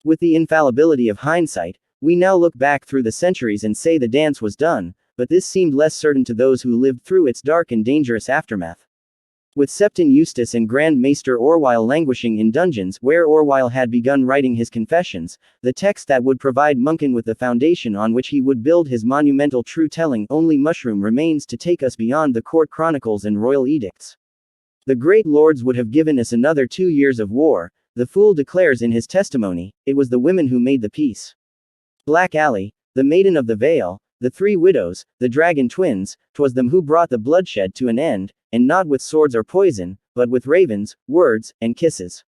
With the infallibility of hindsight, we now look back through the centuries and say the dance was done, but this seemed less certain to those who lived through its dark and dangerous aftermath. With Septon Eustace and Grand Maester Orwyle languishing in dungeons where Orwyle had begun writing his confessions, the text that would provide Munkin with the foundation on which he would build his monumental true-telling only mushroom remains to take us beyond the court chronicles and royal edicts. The great lords would have given us another 2 years of war, the fool declares in his testimony, it was the women who made the peace. Black Alley, the Maiden of the Vale, the Three Widows, the Dragon Twins, 'twas them who brought the bloodshed to an end, and not with swords or poison, but with ravens, words, and kisses.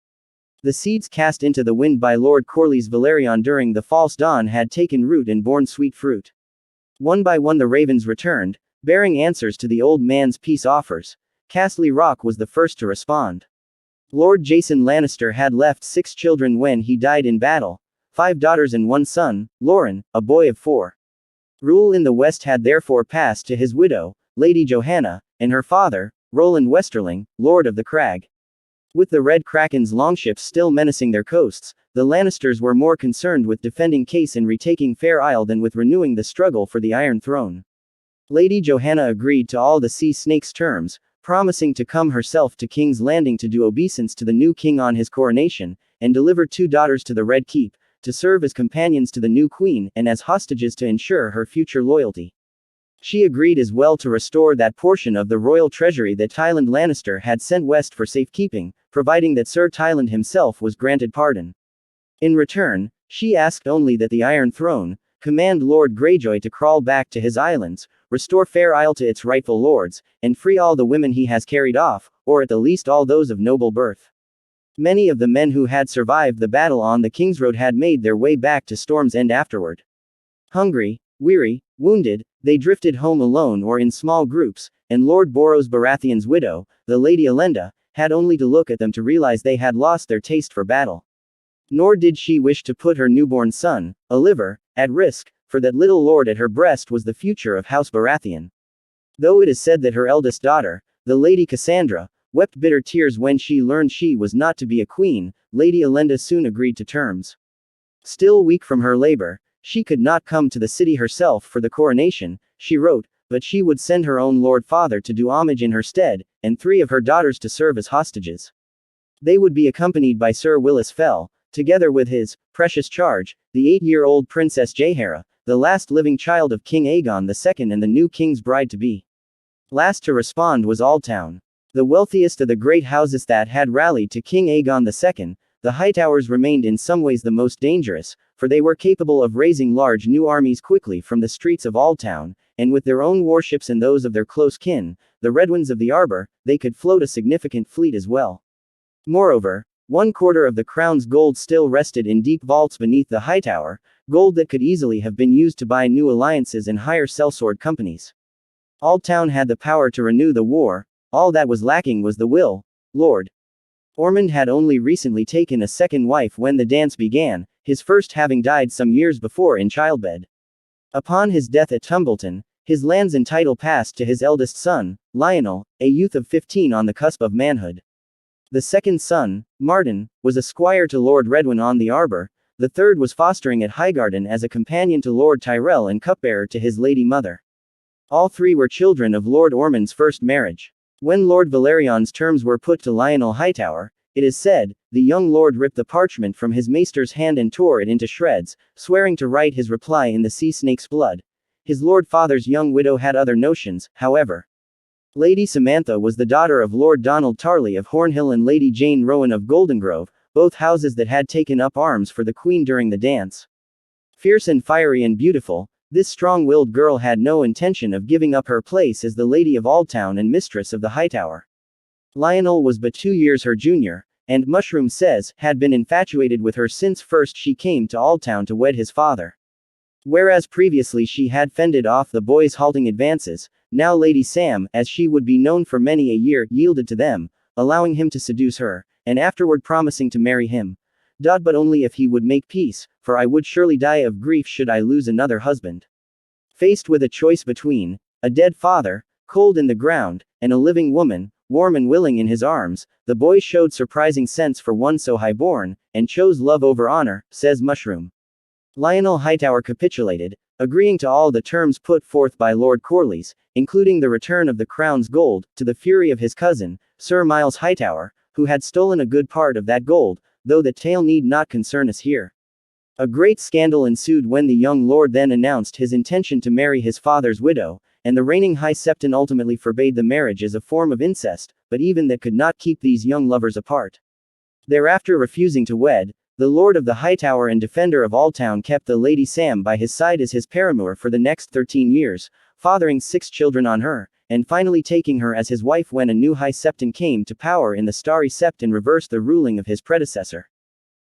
The seeds cast into the wind by Lord Corley's Valerion during the false dawn had taken root and borne sweet fruit. One by one the ravens returned, bearing answers to the old man's peace offers. Castle Rock was the first to respond. Lord Jason Lannister had left 6 children when he died in battle, 5 daughters and 1 son, Lauren, a boy of 4. Rule in the West had therefore passed to his widow, Lady Johanna, and her father, Roland Westerling, Lord of the Crag. With the Red Kraken's longships still menacing their coasts, the Lannisters were more concerned with defending Case and retaking Fair Isle than with renewing the struggle for the Iron Throne. Lady Johanna agreed to all the Sea Snake's terms, promising to come herself to King's Landing to do obeisance to the new king on his coronation, and deliver 2 daughters to the Red Keep, to serve as companions to the new queen and as hostages to ensure her future loyalty. She agreed as well to restore that portion of the royal treasury that Tywin Lannister had sent west for safekeeping, providing that Sir Tywin himself was granted pardon. In return, she asked only that the Iron Throne, command Lord Greyjoy to crawl back to his islands, restore Fair Isle to its rightful lords, and free all the women he has carried off, or at the least all those of noble birth. Many of the men who had survived the battle on the Kingsroad had made their way back to Storm's End afterward. Hungry, weary, wounded, they drifted home alone or in small groups, and Lord Boros Baratheon's widow, the Lady Elenda, had only to look at them to realize they had lost their taste for battle. Nor did she wish to put her newborn son, Oliver, at risk, for that little lord at her breast was the future of House Baratheon. Though it is said that her eldest daughter, the Lady Cassandra, wept bitter tears when she learned she was not to be a queen, Lady Elenda soon agreed to terms. Still weak from her labor, she could not come to the city herself for the coronation, she wrote, but she would send her own lord father to do homage in her stead, and 3 of her daughters to serve as hostages. They would be accompanied by Sir Willis Fell, together with his precious charge, the 8-year-old Princess Jaehaera, the last living child of King Aegon II and the new king's bride-to-be. Last to respond was Aldtown. The wealthiest of the great houses that had rallied to King Aegon II, the Hightowers remained in some ways the most dangerous, for they were capable of raising large new armies quickly from the streets of Aldtown, and with their own warships and those of their close kin, the Redwinds of the Arbor, they could float a significant fleet as well. Moreover, 1/4 of the crown's gold still rested in deep vaults beneath the Hightower, gold that could easily have been used to buy new alliances and hire sellsword companies. Aldtown had the power to renew the war, all that was lacking was the will. Lord Ormond had only recently taken a second wife when the dance began, his first having died some years before in childbed. Upon his death at Tumbleton, his lands and title passed to his eldest son, Lionel, a youth of 15 on the cusp of manhood. The second son, Martin, was a squire to Lord Redwyn on the Arbor, the third was fostering at Highgarden as a companion to Lord Tyrell and cupbearer to his lady mother. All 3 were children of Lord Ormond's first marriage. When Lord Valerion's terms were put to Lionel Hightower, it is said, the young lord ripped the parchment from his maester's hand and tore it into shreds, swearing to write his reply in the sea snake's blood. His lord father's young widow had other notions, however. Lady Samantha was the daughter of Lord Donald Tarley of Hornhill and Lady Jane Rowan of Goldengrove, both houses that had taken up arms for the queen during the dance. Fierce and fiery and beautiful, this strong-willed girl had no intention of giving up her place as the Lady of Aldtown and mistress of the Hightower. Lionel was but 2 years her junior, and, Mushroom says, had been infatuated with her since first she came to Aldtown to wed his father. Whereas previously she had fended off the boy's halting advances, now Lady Sam, as she would be known for many a year, yielded to them, allowing him to seduce her, and afterward promising to marry him. But only if he would make peace, for I would surely die of grief should I lose another husband. Faced with a choice between a dead father, cold in the ground, and a living woman, warm and willing in his arms, the boy showed surprising sense for one so highborn, and chose love over honor, says Mushroom. Lionel Hightower capitulated, agreeing to all the terms put forth by Lord Corlys, including the return of the crown's gold, to the fury of his cousin, Sir Miles Hightower, who had stolen a good part of that gold, though the tale need not concern us here. A great scandal ensued when the young lord then announced his intention to marry his father's widow, and the reigning High Septon ultimately forbade the marriage as a form of incest, but even that could not keep these young lovers apart. Thereafter refusing to wed, the Lord of the Hightower and defender of Alltown kept the Lady Sam by his side as his paramour for the next 13 years, fathering 6 children on her, and finally taking her as his wife when a new High Septon came to power in the Starry Sept and reversed the ruling of his predecessor.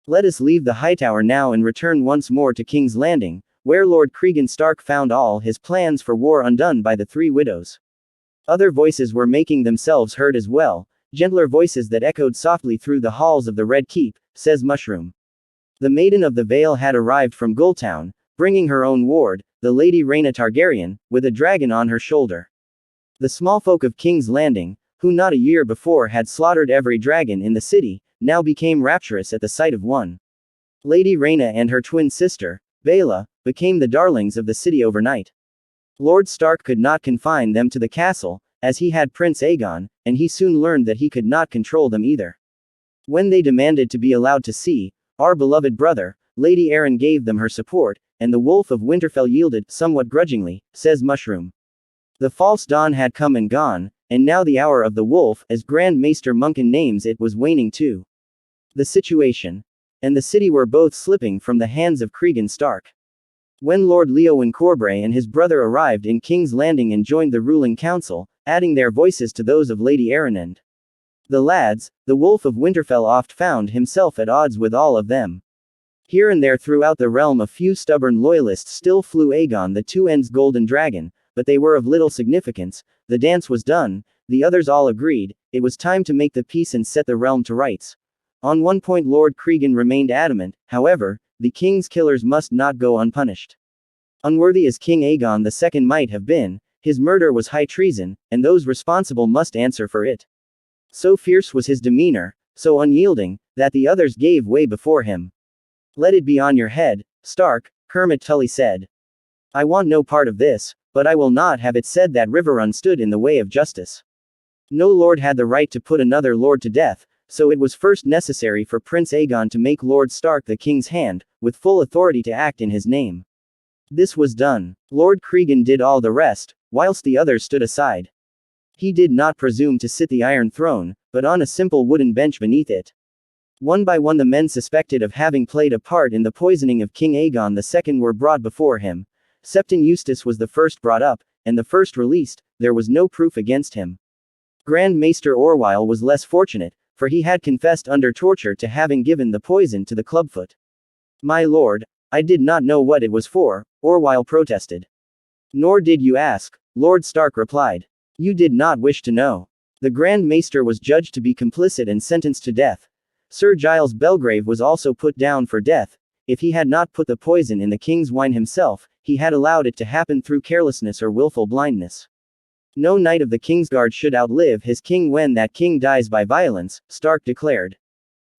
Let us leave the Hightower now and return once more to King's Landing, where Lord Cregan Stark found all his plans for war undone by the 3 widows. Other voices were making themselves heard as well, gentler voices that echoed softly through the halls of the Red Keep, says Mushroom. The Maiden of the Vale had arrived from Gulltown, bringing her own ward, the Lady Rhaena Targaryen, with a dragon on her shoulder. The small folk of King's Landing, who not a year before had slaughtered every dragon in the city, now became rapturous at the sight of one. Lady Rhaena and her twin sister, Baela, became the darlings of the city overnight. Lord Stark could not confine them to the castle, as he had Prince Aegon, and he soon learned that he could not control them either. When they demanded to be allowed to see our beloved brother, Lady Arryn gave them her support, and the Wolf of Winterfell yielded, somewhat grudgingly, says Mushroom. The false dawn had come and gone, and now the hour of the wolf, as Grand Maester Munkin names it, was waning too. The situation and the city were both slipping from the hands of Cregan Stark. When Lord Leowen Corbray and his brother arrived in King's Landing and joined the ruling council, adding their voices to those of Lady Arryn and the lads, the Wolf of Winterfell oft found himself at odds with all of them. Here and there throughout the realm a few stubborn loyalists still flew Aegon the Two-Ends Golden Dragon, but they were of little significance. The dance was done, the others all agreed, it was time to make the peace and set the realm to rights. On one point Lord Cregan remained adamant, however, the king's killers must not go unpunished. Unworthy as King Aegon II might have been, his murder was high treason, and those responsible must answer for it. So fierce was his demeanor, so unyielding, that the others gave way before him. Let it be on your head, Stark, Kermit Tully said. I want no part of this, but I will not have it said that Riverrun stood in the way of justice. No lord had the right to put another lord to death, so it was first necessary for Prince Aegon to make Lord Stark the king's hand, with full authority to act in his name. This was done. Lord Cregan did all the rest, whilst the others stood aside. He did not presume to sit the Iron Throne, but on a simple wooden bench beneath it. One by one the men suspected of having played a part in the poisoning of King Aegon II were brought before him. Septon Eustace was the first brought up, and the first released. There was no proof against him. Grand Maester Orwyle was less fortunate, for he had confessed under torture to having given the poison to the clubfoot. My lord, I did not know what it was for, Orwyle protested. Nor did you ask, Lord Stark replied. You did not wish to know. The Grand Maester was judged to be complicit and sentenced to death. Sir Giles Belgrave was also put down for death. If he had not put the poison in the king's wine himself, he had allowed it to happen through carelessness or willful blindness. No knight of the Kingsguard should outlive his king when that king dies by violence, Stark declared.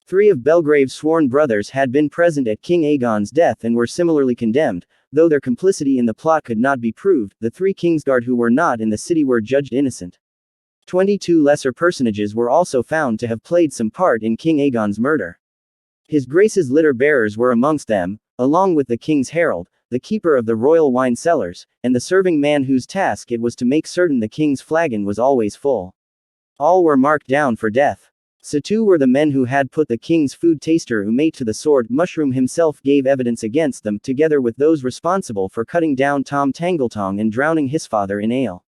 3 of Belgrave's sworn brothers had been present at King Aegon's death and were similarly condemned, though their complicity in the plot could not be proved. The 3 Kingsguard who were not in the city were judged innocent. 22 lesser personages were also found to have played some part in King Aegon's murder. His Grace's litter bearers were amongst them, along with the king's herald, the keeper of the royal wine cellars, and the serving man whose task it was to make certain the king's flagon was always full. All were marked down for death. So too were the men who had put the king's food taster Umate to the sword. Mushroom himself gave evidence against them, together with those responsible for cutting down Tom Tangletong and drowning his father in ale.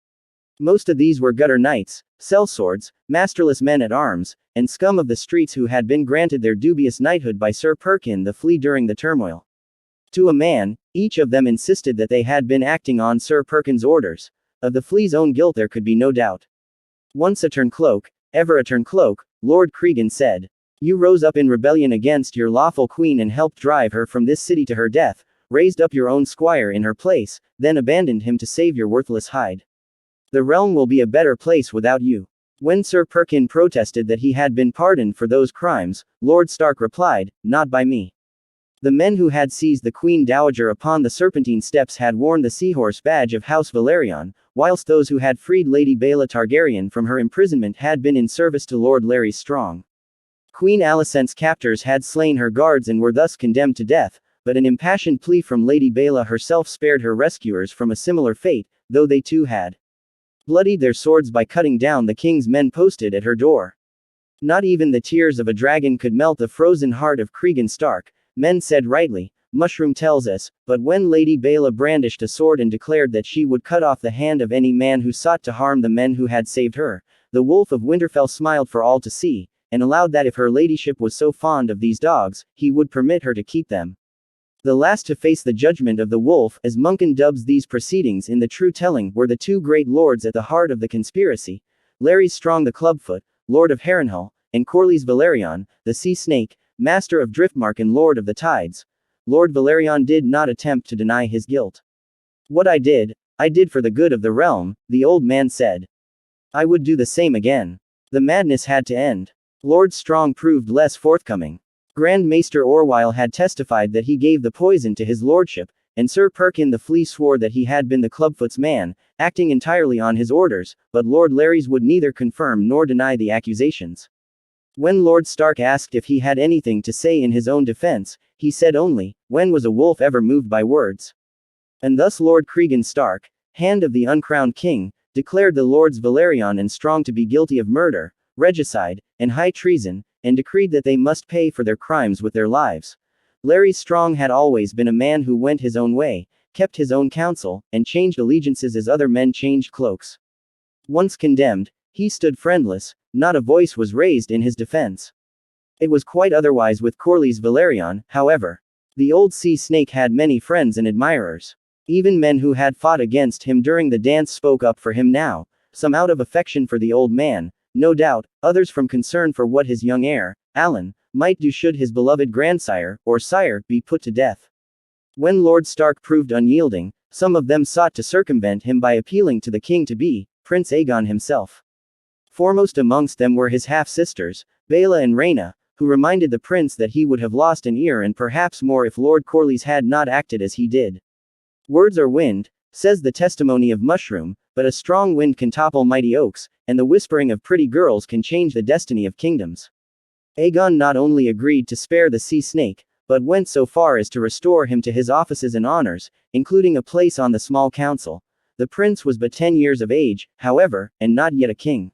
Most of these were gutter knights, sellswords, masterless men-at-arms, and scum of the streets who had been granted their dubious knighthood by Sir Perkin the Flea during the turmoil. To a man, each of them insisted that they had been acting on Sir Perkin's orders. Of the Flea's own guilt there could be no doubt. Once a turncloak, ever a turncloak, Lord Cregan said. You rose up in rebellion against your lawful queen and helped drive her from this city to her death, raised up your own squire in her place, then abandoned him to save your worthless hide. The realm will be a better place without you. When Sir Perkin protested that he had been pardoned for those crimes, Lord Stark replied, "Not by me." The men who had seized the Queen Dowager upon the Serpentine Steps had worn the seahorse badge of House Valerion, whilst those who had freed Lady Baela Targaryen from her imprisonment had been in service to Lord Larys Strong. Queen Alicent's captors had slain her guards and were thus condemned to death, but an impassioned plea from Lady Baela herself spared her rescuers from a similar fate, though they too had bloodied their swords by cutting down the king's men posted at her door. Not even the tears of a dragon could melt the frozen heart of Cregan Stark, men said rightly, Mushroom tells us, but when Lady Baela brandished a sword and declared that she would cut off the hand of any man who sought to harm the men who had saved her, the Wolf of Winterfell smiled for all to see, and allowed that if her ladyship was so fond of these dogs, he would permit her to keep them. The last to face the judgment of the wolf, as Munkin dubs these proceedings in the true telling, were the two great lords at the heart of the conspiracy, Larys Strong the Clubfoot, Lord of Harrenhal, and Corlys Velaryon, the Sea Snake, Master of Driftmark and Lord of the Tides. Lord Velaryon did not attempt to deny his guilt. "What I did for the good of the realm," the old man said. "I would do the same again." The madness had to end. Lord Strong proved less forthcoming. Grand Maester Orwyle had testified that he gave the poison to his lordship, and Sir Perkin the Flea swore that he had been the Clubfoot's man, acting entirely on his orders, but Lord Larys would neither confirm nor deny the accusations. When Lord Stark asked if he had anything to say in his own defense, he said only, "When was a wolf ever moved by words?" And thus Lord Cregan Stark, Hand of the Uncrowned King, declared the Lords Velaryon and Strong to be guilty of murder, regicide, and high treason, and decreed that they must pay for their crimes with their lives. Larys Strong had always been a man who went his own way, kept his own counsel, and changed allegiances as other men changed cloaks. Once condemned, he stood friendless, not a voice was raised in his defense. It was quite otherwise with Corlys Velaryon, however. The old sea snake had many friends and admirers. Even men who had fought against him during the dance spoke up for him now, some out of affection for the old man, no doubt, others from concern for what his young heir, Alan, might do should his beloved grandsire, or sire, be put to death. When Lord Stark proved unyielding, some of them sought to circumvent him by appealing to the king-to-be, Prince Aegon himself. Foremost amongst them were his half-sisters, Baela and Rhaena, who reminded the prince that he would have lost an ear and perhaps more if Lord Corlys had not acted as he did. Words are wind, says the testimony of Mushroom, but a strong wind can topple mighty oaks, and the whispering of pretty girls can change the destiny of kingdoms. Aegon not only agreed to spare the sea snake, but went so far as to restore him to his offices and honors, including a place on the small council. The prince was but 10 years of age, however, and not yet a king.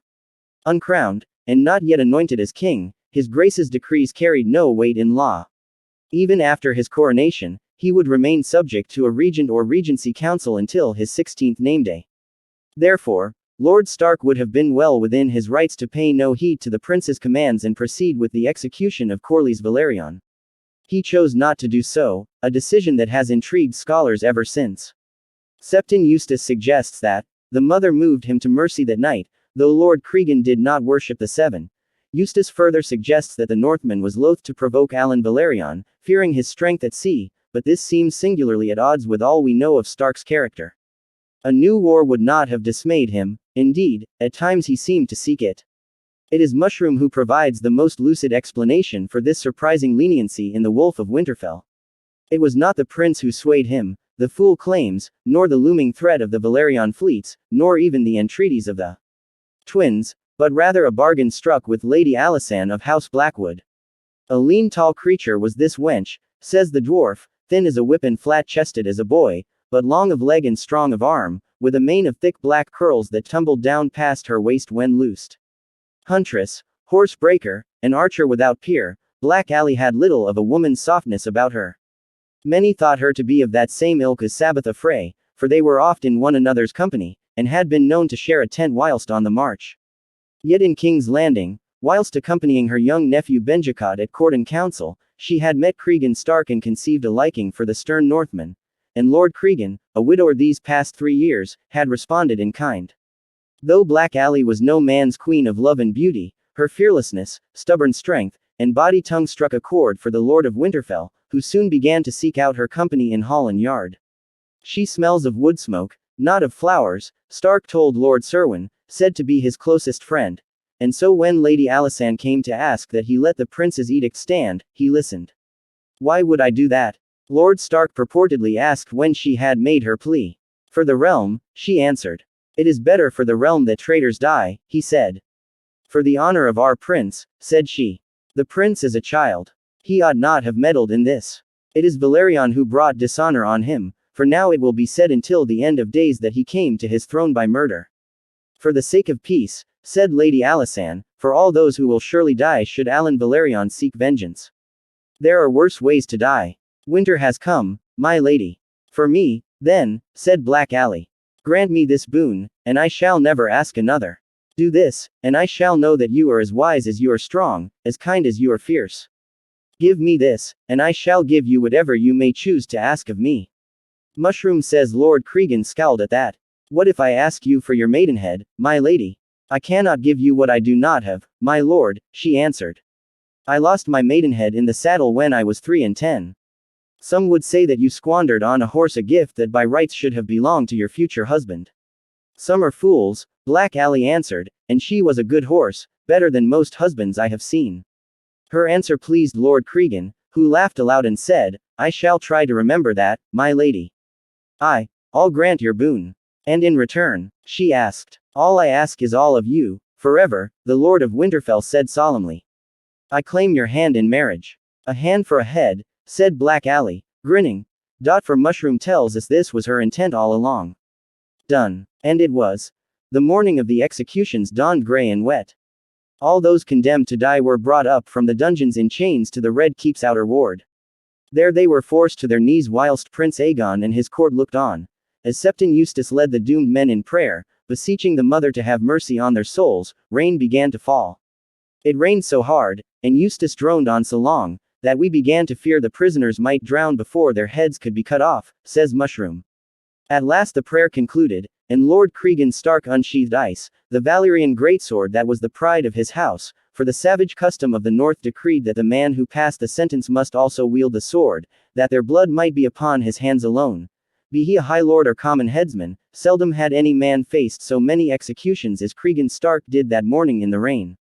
Uncrowned, and not yet anointed as king, his grace's decrees carried no weight in law. Even after his coronation, he would remain subject to a regent or regency council until his 16th nameday. Therefore, Lord Stark would have been well within his rights to pay no heed to the prince's commands and proceed with the execution of Corlys Velaryon. He chose not to do so, a decision that has intrigued scholars ever since. Septon Eustace suggests that the mother moved him to mercy that night, though Lord Cregan did not worship the Seven. Eustace further suggests that the Northman was loath to provoke Alan Velaryon, fearing his strength at sea, but this seems singularly at odds with all we know of Stark's character. A new war would not have dismayed him, indeed, at times he seemed to seek it. It is Mushroom who provides the most lucid explanation for this surprising leniency in the Wolf of Winterfell. It was not the prince who swayed him, the fool claims, nor the looming threat of the Velaryon fleets, nor even the entreaties of the twins, but rather a bargain struck with Lady Alysanne of House Blackwood. A lean tall creature was this wench, says the dwarf, thin as a whip and flat-chested as a boy, but long of leg and strong of arm, with a mane of thick black curls that tumbled down past her waist when loosed. Huntress, horse breaker, an archer without peer, Black Ally had little of a woman's softness about her. Many thought her to be of that same ilk as Sabitha Frey, for they were oft in one another's company, and had been known to share a tent whilst on the march. Yet in King's Landing, whilst accompanying her young nephew Benjicot at court and council, she had met Cregan Stark and conceived a liking for the stern Northman, and Lord Cregan, a widower these past 3 years, had responded in kind. Though Black Ally was no man's queen of love and beauty, her fearlessness, stubborn strength, and body tongue struck a chord for the Lord of Winterfell, who soon began to seek out her company in hall and yard. She smells of wood smoke, not of flowers, Stark told Lord Serwyn, said to be his closest friend. and so when Lady Alysanne came to ask that he let the prince's edict stand, he listened. Why would I do that? Lord Stark purportedly asked when she had made her plea. For the realm, she answered. It is better for the realm that traitors die, he said. For the honor of our prince, said she. The prince is a child. He ought not have meddled in this. It is Valerion who brought dishonor on him, for now it will be said until the end of days that he came to his throne by murder. For the sake of peace, said Lady Alysanne, for all those who will surely die should Alan Valerion seek vengeance. There are worse ways to die. Winter has come, my lady. For me, then, said Black Ally. Grant me this boon, and I shall never ask another. Do this, and I shall know that you are as wise as you are strong, as kind as you are fierce. Give me this, and I shall give you whatever you may choose to ask of me. Mushroom says. Lord Cregan scowled at that. What if I ask you for your maidenhead, my lady? I cannot give you what I do not have, my lord, she answered. I lost my maidenhead in the saddle when I was 3 and 10. Some would say that you squandered on a horse a gift that by rights should have belonged to your future husband. Some are fools, Black Ally answered, and she was a good horse, better than most husbands I have seen. Her answer pleased Lord Cregan, who laughed aloud and said, I shall try to remember that, my lady. I'll grant your boon. And in return, she asked, all I ask is all of you, forever, the Lord of Winterfell said solemnly. I claim your hand in marriage. A hand for a head, said Black Ally, grinning. For Mushroom tells us this was her intent all along. Done. And it was. The morning of the executions dawned gray and wet. All those condemned to die were brought up from the dungeons in chains to the Red Keep's outer ward. There they were forced to their knees whilst Prince Aegon and his court looked on. As Septon Eustace led the doomed men in prayer, beseeching the mother to have mercy on their souls, rain began to fall. It rained so hard, and Eustace droned on so long, that we began to fear the prisoners might drown before their heads could be cut off, says Mushroom. At last the prayer concluded, and Lord Cregan Stark unsheathed Ice, the Valyrian greatsword that was the pride of his house, for the savage custom of the North decreed that the man who passed the sentence must also wield the sword, that their blood might be upon his hands alone. Be he a high lord or common headsman, seldom had any man faced so many executions as Cregan Stark did that morning in the rain.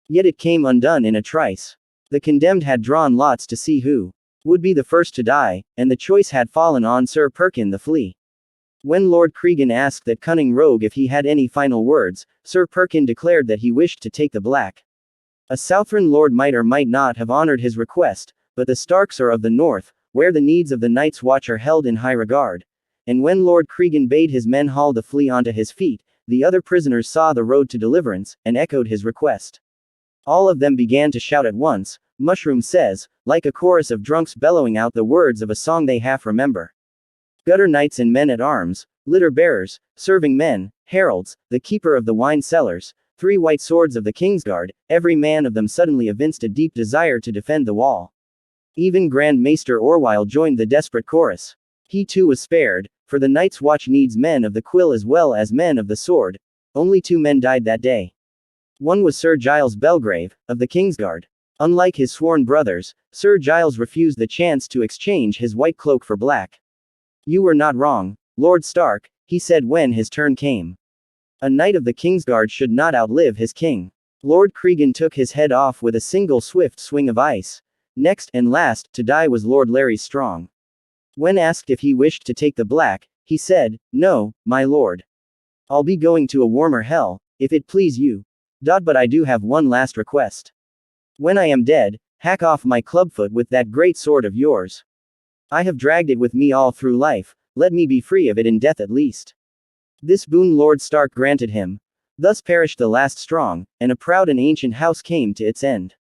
Yet it came undone in a trice. The condemned had drawn lots to see who would be the first to die, and the choice had fallen on Sir Perkin the Flea. When Lord Cregan asked that cunning rogue if he had any final words, Sir Perkin declared that he wished to take the black. A Southron lord might or might not have honored his request, but the Starks are of the North, where the needs of the Night's Watch are held in high regard. And when Lord Cregan bade his men haul the Flea onto his feet, the other prisoners saw the road to deliverance, and echoed his request. All of them began to shout at once, Mushroom says, like a chorus of drunks bellowing out the words of a song they half remember. Gutter knights and men at arms, litter bearers, serving men, heralds, the keeper of the wine cellars, 3 white swords of the Kingsguard, every man of them suddenly evinced a deep desire to defend the wall. Even Grand Maester Orwyle joined the desperate chorus. He too was spared, for the Night's Watch needs men of the quill as well as men of the sword. Only 2 men died that day. One was Sir Giles Belgrave, of the Kingsguard. Unlike his sworn brothers, Sir Giles refused the chance to exchange his white cloak for black. You were not wrong, Lord Stark, he said when his turn came. A knight of the Kingsguard should not outlive his king. Lord Cregan took his head off with a single swift swing of ice. Next, and last, to die was Lord Larry Strong. When asked if he wished to take the black, he said, No, my lord. I'll be going to a warmer hell, if it please you. But I do have one last request. When I am dead, hack off my clubfoot with that great sword of yours. I have dragged it with me all through life, let me be free of it in death at least. This boon Lord Stark granted him. Thus perished the last Strong, and a proud and ancient house came to its end.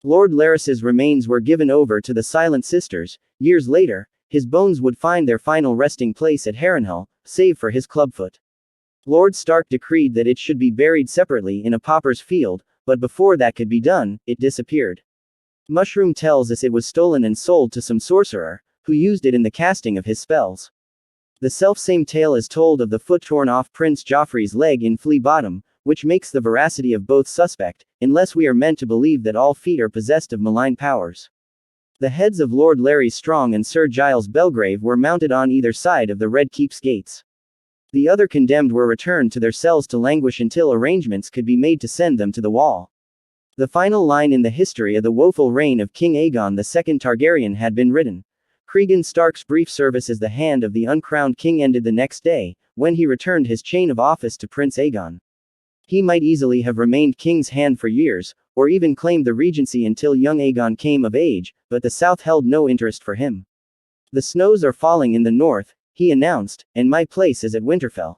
Lord Larys's remains were given over to the Silent Sisters. Years later, his bones would find their final resting place at Harrenhal, save for his clubfoot. Lord Stark decreed that it should be buried separately in a pauper's field, but before that could be done, it disappeared. Mushroom tells us it was stolen and sold to some sorcerer, who used it in the casting of his spells. The selfsame tale is told of the foot torn off Prince Joffrey's leg in Flea Bottom, which makes the veracity of both suspect, unless we are meant to believe that all feet are possessed of malign powers. The heads of Lord Larry Strong and Sir Giles Belgrave were mounted on either side of the Red Keep's gates. The other condemned were returned to their cells to languish until arrangements could be made to send them to the wall. The final line in the history of the woeful reign of King Aegon II Targaryen had been written. Cregan Stark's brief service as the hand of the uncrowned king ended the next day, when he returned his chain of office to Prince Aegon. He might easily have remained king's hand for years, or even claimed the regency until young Aegon came of age, but the south held no interest for him. The snows are falling in the north, he announced, and my place is at Winterfell.